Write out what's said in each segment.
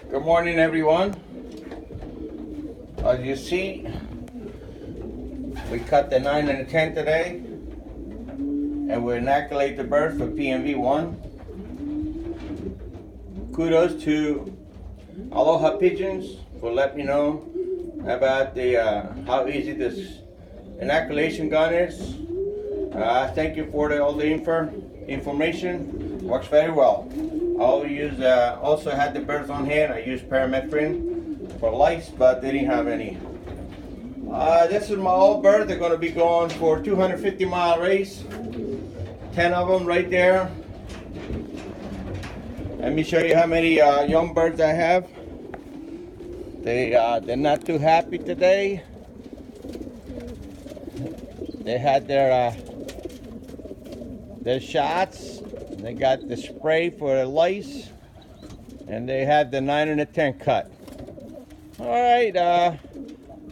Good morning, everyone. As you see, we cut the 9 and the 10 today, and we inoculate the birds for PMV1. Kudos to Aloha pigeons for letting me know about the how easy this inoculation gun is. Thank you for all the information. Works very well. I'll use also had the birds on hand. I used permethrin for lice, but they didn't have any. This is my old bird. They're going to be going for a 250-mile race. 10 of them right there. Let me show you how many young birds I have. They're not too happy today. They had their shots. They got the spray for the lice, and they had the 9 and the 10 cut. All right,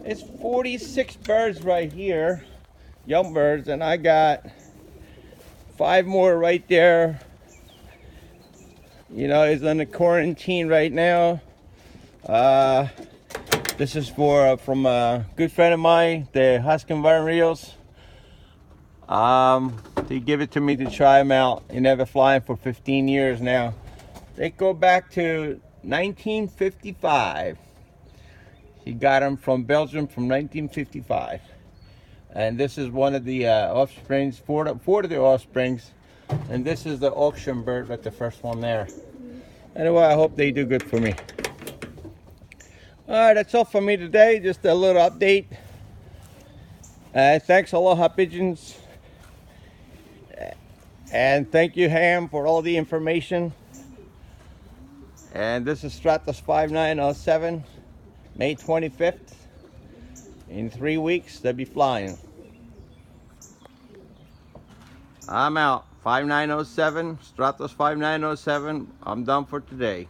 it's 46 birds right here, young birds, and I got 5 more right there. You know, he's in the quarantine right now. This is from a good friend of mine, the Husky Rios. They give it to me to try them out. He never flying for 15 years now. They go back to 1955. He got them from Belgium from 1955. And this is one of the offsprings, four of the offsprings. And this is the auction bird, like the first one there. Anyway, I hope they do good for me. All right, that's all for me today. Just a little update. Thanks, Aloha Pigeons. And thank you, Ham, for all the information. And this is Stratos 5907, May 25th. In 3 weeks, they'll be flying. I'm out. 5907, Stratos 5907. I'm done for today.